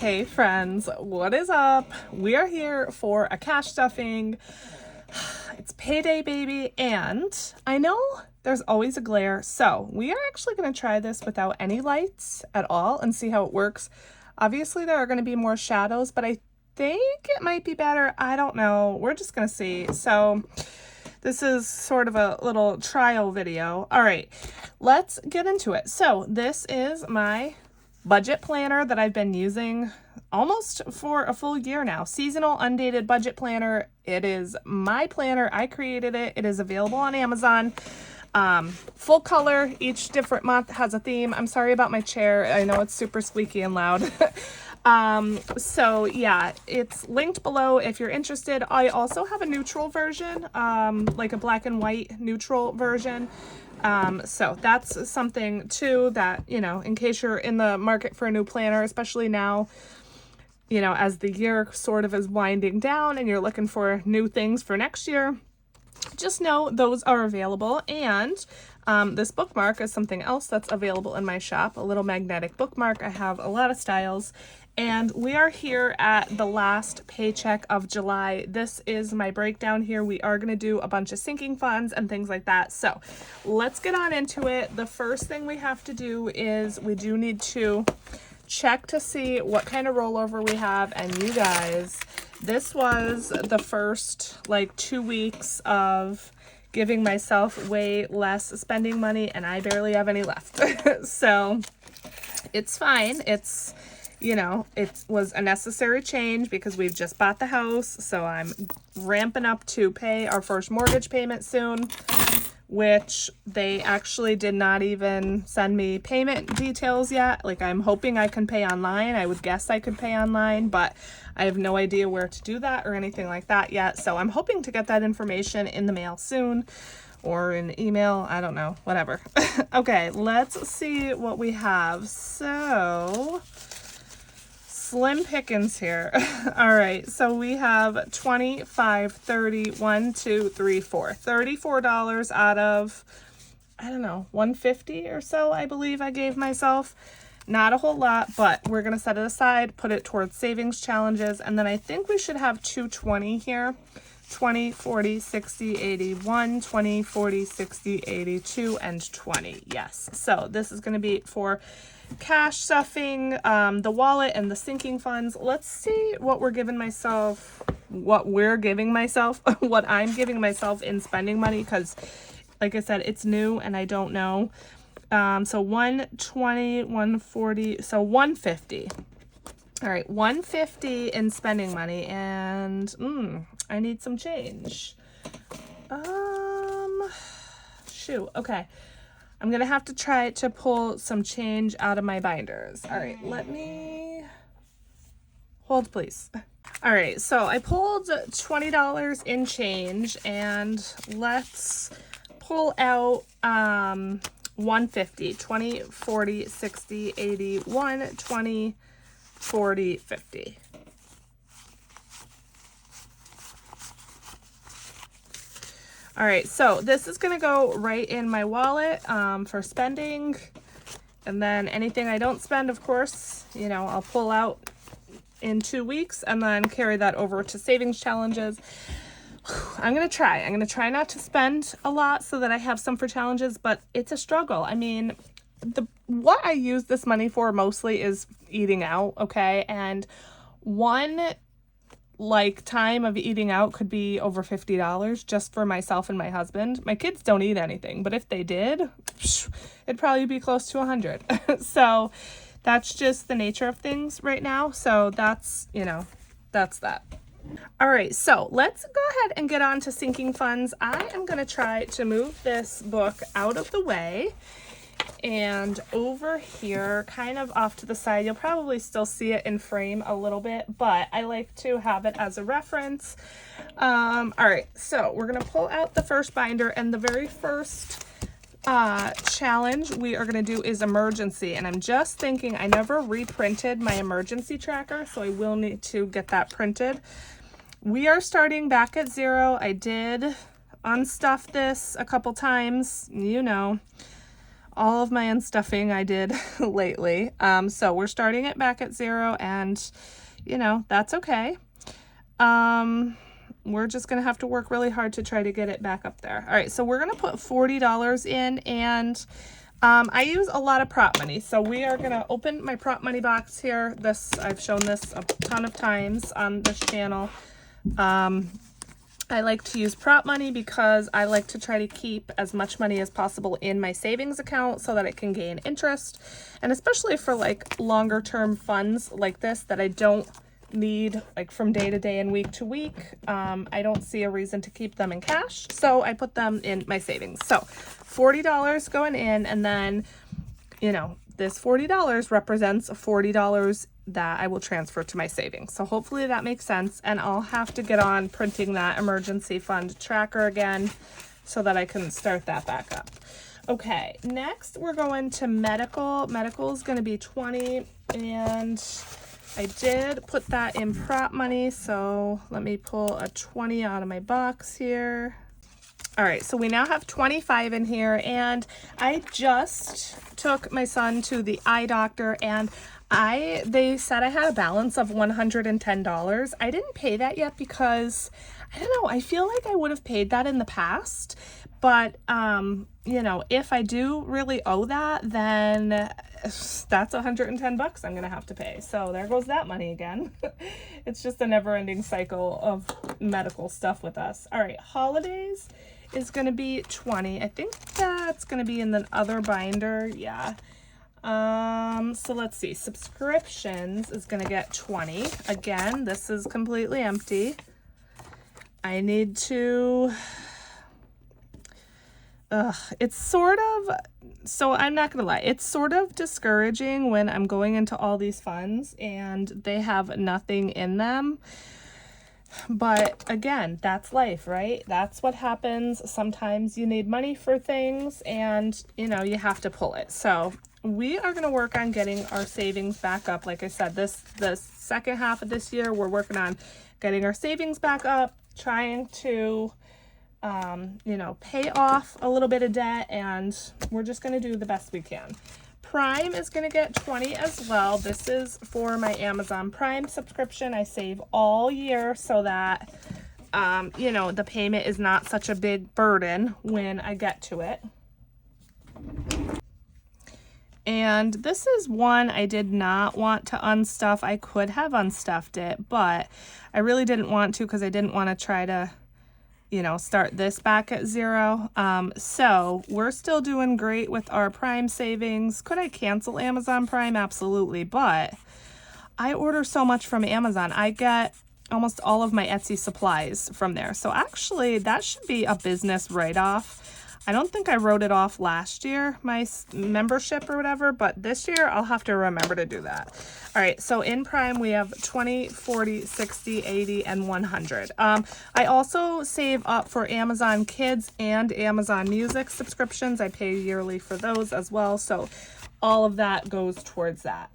Hey friends, what is up? We are here for a cash stuffing. It's payday, baby, and I know there's always a glare, so we are actually going to try this without any lights at all and see how it works. Obviously, there are going to be more shadows, but I think it might be better. I don't know. We're just going to see. So this is sort of a little trial video. All right, let's get into it. So this is my budget planner that I've been using almost for a full year now. Seasonal undated budget planner. It is my planner. I created it. It is available on Amazon. Full color. Each different month has a theme. I'm sorry about my chair. I know it's super squeaky and loud. So yeah, it's linked below if you're interested. I also have a neutral version, like a black and white neutral version. So that's something too that, you know, in case you're in the market for a new planner, especially now, you know, as the year sort of is winding down and you're looking for new things for next year, just know those are available. And this bookmark is something else that's available in my shop, a little magnetic bookmark. I have a lot of styles. And we are here at the last paycheck of July. This is my breakdown here. We are going to do a bunch of sinking funds and things like that. So let's get on into it. The first thing we have to do is we do need to check to see what kind of rollover we have. And you guys, this was the first like 2 weeks of giving myself way less spending money, and I barely have any left. So it's fine. It's, you know, it was a necessary change because we've just bought the house. So I'm ramping up to pay our first mortgage payment soon, which they actually did not even send me payment details yet. Like, I'm hoping I can pay online. I would guess I could pay online, but I have no idea where to do that or anything like that yet. So I'm hoping to get that information in the mail soon or in email. I don't know, whatever. Okay, let's see what we have. So slim pickings here. All right, so we have 25, 30, 1, 2, 3, 4. $34 out of, I don't know, 150 or so, I believe I gave myself. Not a whole lot, but we're going to set it aside, put it towards savings challenges, and then I think we should have 220 here. 20, 40, 60, 80, 1, 20, 40, 60, 82, and 20. Yes, so this is going to be for cash stuffing, the wallet, and the sinking funds. Let's see what we're giving myself, what I'm giving myself in spending money, because like I said, it's new and I don't know. So 120, 140, so 150. All right, 150 in spending money, and I need some change. Shoot, okay. I'm gonna have to try to pull some change out of my binders. All right, let me, hold please. All right, so I pulled $20 in change, and let's pull out 150, 20, 40, 60, 80, 1, 20, 40, 50. All right, so this is going to go right in my wallet for spending. And then anything I don't spend, of course, you know, I'll pull out in 2 weeks and then carry that over to savings challenges. I'm going to try not to spend a lot so that I have some for challenges, but it's a struggle. I mean, what I use this money for mostly is eating out, okay? And one like time of eating out could be over $50 just for myself and my husband. My kids don't eat anything, but if they did, it'd probably be close to 100. So that's just the nature of things right now. So that's, you know, that's that. All right, so let's go ahead and get on to sinking funds. I am going to try to move this book out of the way. And over here, kind of off to the side, you'll probably still see it in frame a little bit, but I like to have it as a reference. All right, so we're going to pull out the first binder, and the very first challenge we are going to do is emergency. And I'm just thinking, I never reprinted my emergency tracker, so I will need to get that printed. We are starting back at 0. I did unstuff this a couple times, you know. all of my unstuffing I did lately. So we're starting it back at 0, and you know, that's okay. We're just gonna have to work really hard to try to get it back up there. All right, so we're gonna put $40 in, and I use a lot of prop money, so we are gonna open my prop money box here. I've shown this a ton of times on this channel. I like to use prop money because I like to try to keep as much money as possible in my savings account so that it can gain interest, and especially for like longer term funds like this that I don't need like from day to day and week to week. I don't see a reason to keep them in cash, so I put them in my savings. So $40 going in, and then, you know, this $40 represents $40 that I will transfer to my savings. So hopefully that makes sense, and I'll have to get on printing that emergency fund tracker again so that I can start that back up. Okay, next we're going to medical. Medical is going to be 20, and I did put that in prop money, so let me pull a 20 out of my box here. All right, so we now have 25 in here, and I just took my son to the eye doctor, and they said I had a balance of $110. I didn't pay that yet because, I don't know, I feel like I would have paid that in the past, but you know, if I do really owe that, then that's $110 I'm gonna have to pay. So there goes that money again. It's just a never-ending cycle of medical stuff with us. All right, holidays is gonna be 20. I think that's gonna be in the other binder. Yeah. So let's see, subscriptions is gonna get 20. Again, this is completely empty. I need to, it's sort of, so I'm not gonna lie, it's sort of discouraging when I'm going into all these funds and they have nothing in them. But again, that's life, right? That's what happens. Sometimes you need money for things, and you know, you have to pull it. So we are going to work on getting our savings back up. Like I said, the second half of this year, we're working on getting our savings back up, trying to, you know, pay off a little bit of debt, and we're just going to do the best we can. Prime is going to get 20 as well. This is for my Amazon Prime subscription. I save all year so that, you know, the payment is not such a big burden when I get to it. And this is one I did not want to unstuff. I could have unstuffed it, but I really didn't want to because I didn't want to try to, you know, start this back at 0. So we're still doing great with our Prime savings. Could I cancel Amazon Prime? Absolutely. But I order so much from Amazon. I get almost all of my Etsy supplies from there. So actually that should be a business write-off. I don't think I wrote it off last year, my membership or whatever, but this year I'll have to remember to do that. All right, so in Prime we have 20, 40, 60, 80, and 100. I also save up for Amazon Kids and Amazon Music subscriptions. I pay yearly for those as well, so all of that goes towards that.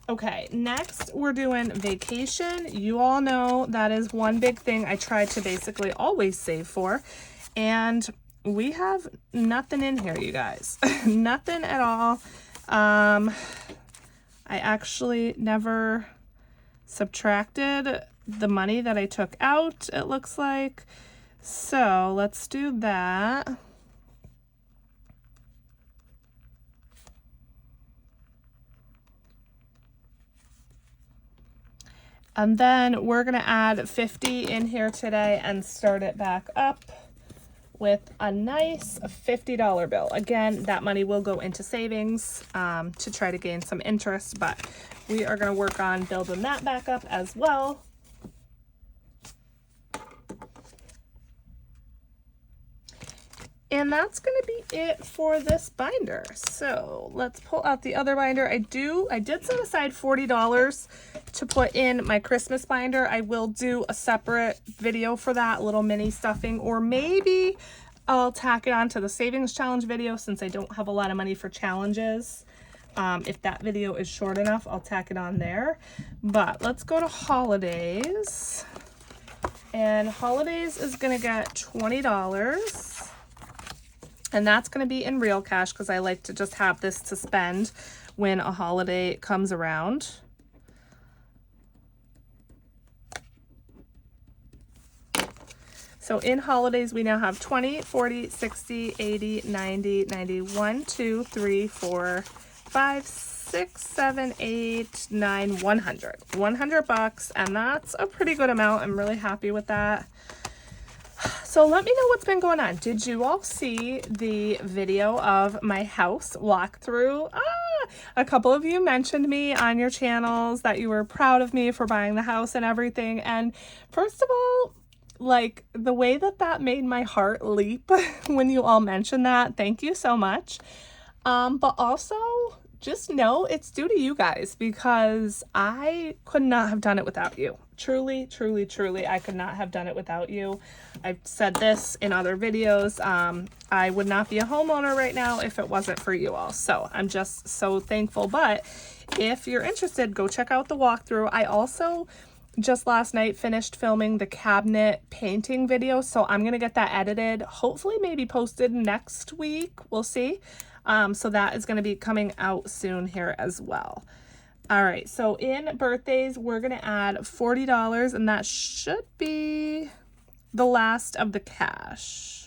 Okay, next we're doing vacation. You all know that is one big thing I try to basically always save for, and we have nothing in here, you guys. Nothing at all. I actually never subtracted the money that I took out, it looks like. So let's do that. And then we're gonna add 50 in here today and start it back up with a nice $50 bill. Again, that money will go into savings to try to gain some interest, but we are going to work on building that back up as well. And that's going to be it for this binder. So let's pull out the other binder. I did set aside $40 to put in my Christmas binder. I will do a separate video for that, little mini stuffing, or maybe I'll tack it on to the savings challenge video since I don't have a lot of money for challenges. If that video is short enough, I'll tack it on there. But let's go to holidays. And holidays is going to get $20. And that's going to be in real cash because I like to just have this to spend when a holiday comes around. So in holidays, we now have 20, 40, 60, 80, 90, 91, 2, 3, 4, 5, 6, 7, 8, 9, 100. $100, and that's a pretty good amount. I'm really happy with that. So let me know what's been going on. Did you all see the video of my house walkthrough? A couple of you mentioned me on your channels that you were proud of me for buying the house and everything. And first of all, like the way that made my heart leap when you all mentioned that, thank you so much. But also just know it's due to you guys because I could not have done it without you. Truly, truly, truly, I could not have done it without you. I've said this in other videos. I would not be a homeowner right now if it wasn't for you all. So I'm just so thankful. But if you're interested, go check out the walkthrough. I also just last night finished filming the cabinet painting video, so I'm gonna get that edited, hopefully maybe posted next week, we'll see. So that is gonna be coming out soon here as well. All right, so in birthdays we're gonna add $40, and that should be the last of the cash.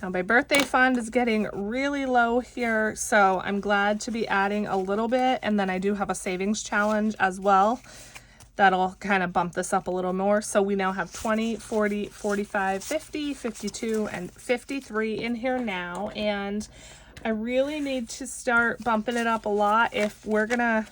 Now my birthday fund is getting really low here, so I'm glad to be adding a little bit, and then I do have a savings challenge as well. That'll kind of bump this up a little more. So we now have 20, 40, 45, 50, 52, and 53 in here now, and I really need to start bumping it up a lot if we're gonna,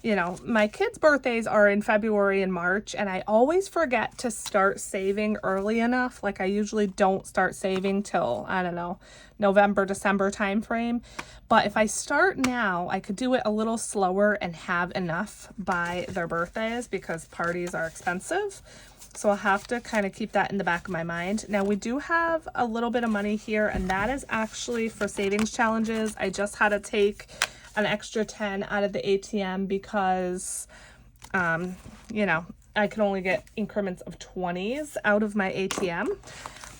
you know, my kids' birthdays are in February and March, and I always forget to start saving early enough. Like I usually don't start saving till, I don't know, November, December time frame. But if I start now, I could do it a little slower and have enough by their birthdays because parties are expensive. So I'll have to kind of keep that in the back of my mind. Now we do have a little bit of money here, and that is actually for savings challenges. I just had to take an extra 10 out of the ATM because, you know, I can only get increments of 20s out of my ATM.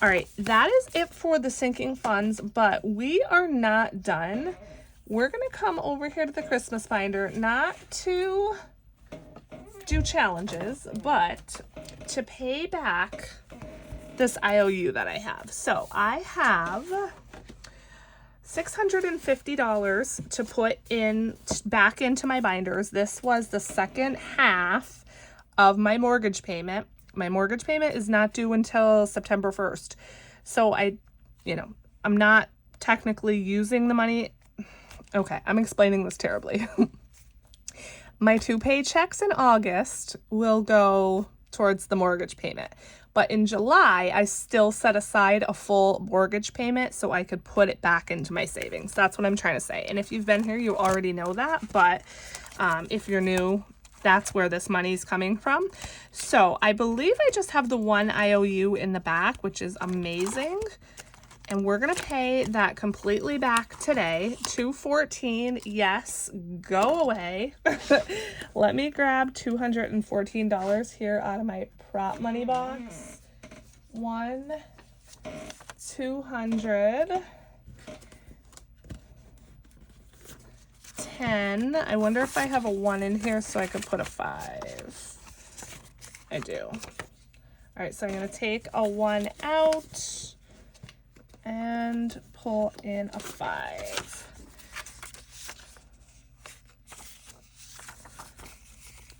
All right, that is it for the sinking funds, but we are not done. We're gonna come over here to the Christmas binder, not to do challenges, but to pay back this IOU that I have. So I have $650 to put in back into my binders. This was the second half of my mortgage payment. My mortgage payment is not due until September 1st. So I'm not technically using the money. Okay, I'm explaining this terribly. My 2 paychecks in August will go towards the mortgage payment. But in July, I still set aside a full mortgage payment so I could put it back into my savings. That's what I'm trying to say. And if you've been here, you already know that. But if you're new, that's where this money's coming from. So I believe I just have the one IOU in the back, which is amazing. And we're going to pay that completely back today. $214. Yes, go away. Let me grab $214 here out of my prop money box. 1, 200, 10. I wonder if I have a 1 in here so I could put a 5. I do. All right, so I'm going to take a 1 out and pull in a 5.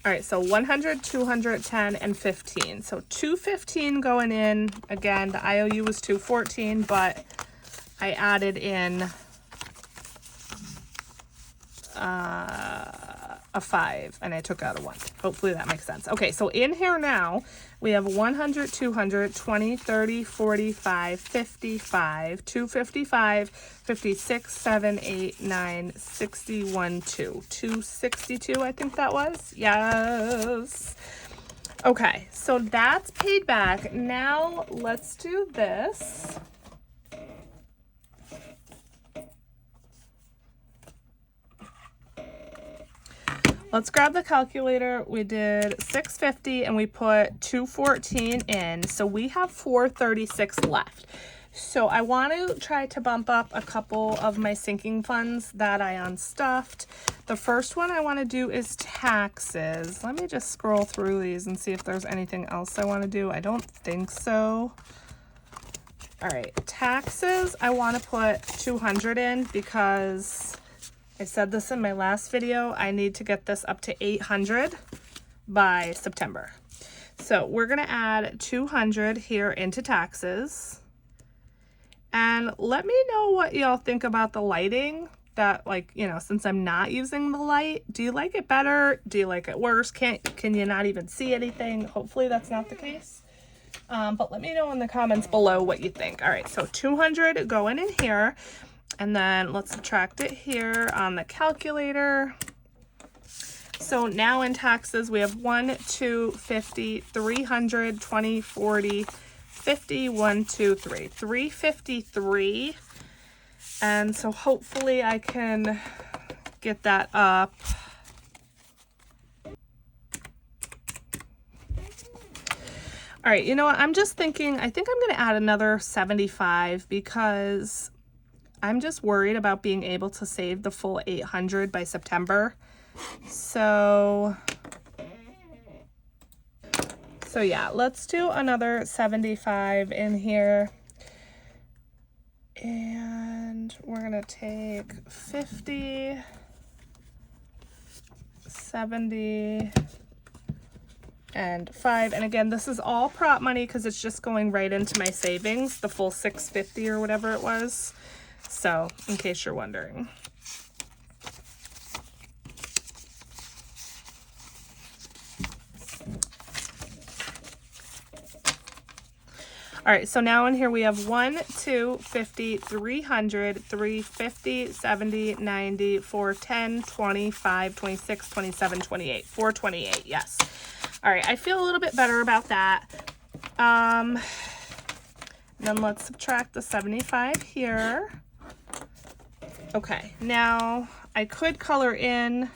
All right, so 100, 200, 10, and 15. So 215 going in. Again, the IOU was 214, but I added in a 5 and I took out a 1. Hopefully that makes sense. Okay, so in here now we have 100, 200, 20, 30, 45, 55, 255, 56, 7, 8, 9, 61, 2. 262, I think that was. Yes. Okay, so that's paid back. Now let's do this. let's grab the calculator. We did 650 and we put 214 in. So we have 436 left. So I want to try to bump up a couple of my sinking funds that I unstuffed. The first one I want to do is taxes. Let me just scroll through these and see if there's anything else I want to do. I don't think so. All right, taxes, I want to put 200 in because I said this in my last video. I need to get this up to 800 by September. So we're going to add 200 here into taxes. And let me know what y'all think about the lighting. That, like, you know, since I'm not using the light, do you like it better? Do you like it worse? Can you not even see anything? Hopefully that's not the case. But let me know in the comments below what you think. All right, so 200 going in here. And then let's subtract it here on the calculator. So now in taxes, we have 1, 2, 50, 300, 20, 40, 50, 1, 2, 3, 353. And so hopefully I can get that up. All right, you know what? I'm just thinking, I think I'm going to add another 75 because I'm just worried about being able to save the full 800 by September. So yeah, let's do another 75 in here. And we're going to take 50, 70, and 5. And again, this is all prop money because it's just going right into my savings, the full 650 or whatever it was. So, in case you're wondering. All right, so now in here we have 1, 2, 50, 300, 350, 70, 90, 410, 25, 26, 27, 28, 428, yes. All right, I feel a little bit better about that. Then let's subtract the 75 here. Okay, now I could color in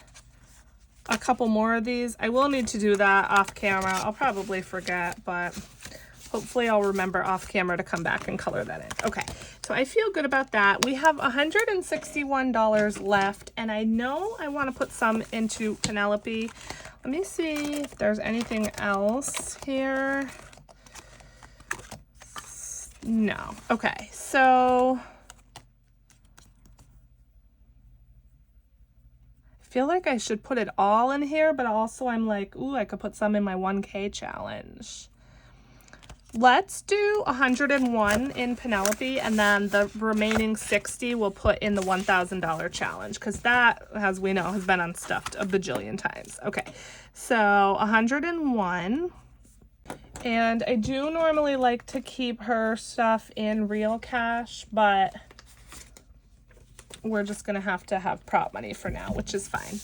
a couple more of these. I will need to do that off camera. I'll probably forget, but hopefully I'll remember off camera to come back and color that in. Okay, so I feel good about that. We have $161 left, and I know I want to put some into Penelope. Let me see if there's anything else here. No. Okay, so I feel like I should put it all in here, but also I'm like, ooh, I could put some in my 1K challenge. Let's do 101 in Penelope, and then the remaining 60 we'll put in the $1,000 challenge, because that, as we know, has been unstuffed a bajillion times. Okay, so 101. And I do normally like to keep her stuff in real cash, but we're just going to have prop money for now, which is fine.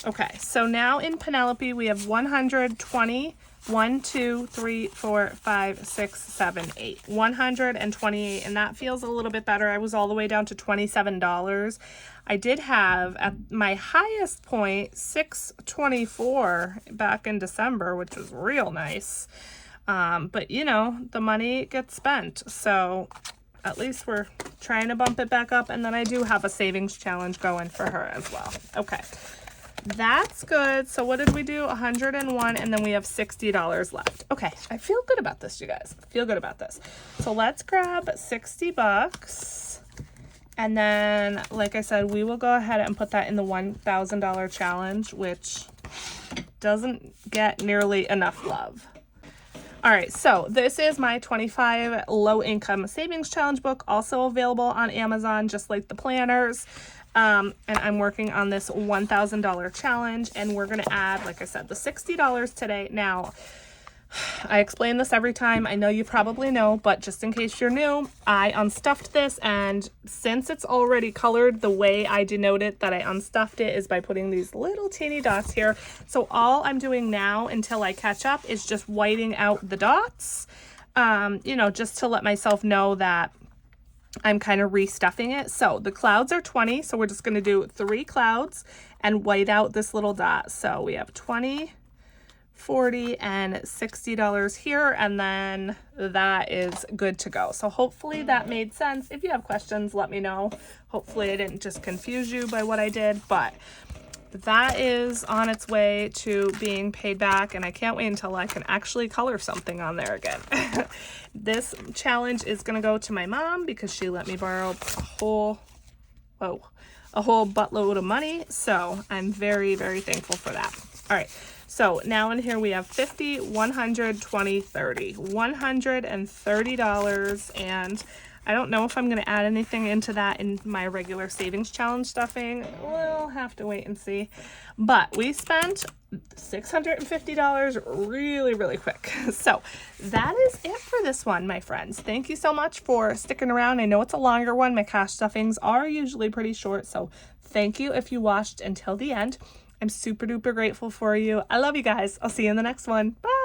Okay, so now in Penelope, we have 120, 1, 2, 3, 4, 5, 6, 7, 8. 128, and that feels a little bit better. I was all the way down to $27. I did have, at my highest point, 624 back in December, which was real nice. But, you know, the money gets spent, so at least we're trying to bump it back up. And then I do have a savings challenge going for her as well. Okay. That's good. So what did we do? 101, and then we have $60 left. Okay, I feel good about this, you guys. I feel good about this. So let's grab 60 bucks. And then, like I said, we will go ahead and put that in the $1,000 challenge, which doesn't get nearly enough love. All right, so this is my 25 low income savings challenge book, also available on Amazon, just like the planners. And I'm working on this $1,000 challenge, and we're going to add, like I said, the $60 today. Now, I explain this every time. I know you probably know, but just in case you're new, I unstuffed this, and since it's already colored, the way I denote it that I unstuffed it is by putting these little teeny dots here. So all I'm doing now until I catch up is just whiting out the dots, you know, just to let myself know that I'm kind of restuffing it. So the clouds are 20, so we're just going to do 3 clouds and white out this little dot. So we have 20, 40, and $60 here, and then that is good to go. So hopefully that made sense. If you have questions, let me know. Hopefully I didn't just confuse you by what I did, but that is on its way to being paid back, and I can't wait until I can actually color something on there again. This challenge is going to go to my mom because she let me borrow a whole buttload of money, so I'm very, very thankful for that. All right, so now in here we have 50, 100, 20, 30, $130, and I don't know if I'm going to add anything into that in my regular savings challenge stuffing. We'll have to wait and see. But we spent $650 really, really quick. So that is it for this one, my friends. Thank you so much for sticking around. I know it's a longer one. My cash stuffings are usually pretty short. So thank you if you watched until the end. I'm super duper grateful for you. I love you guys. I'll see you in the next one. Bye.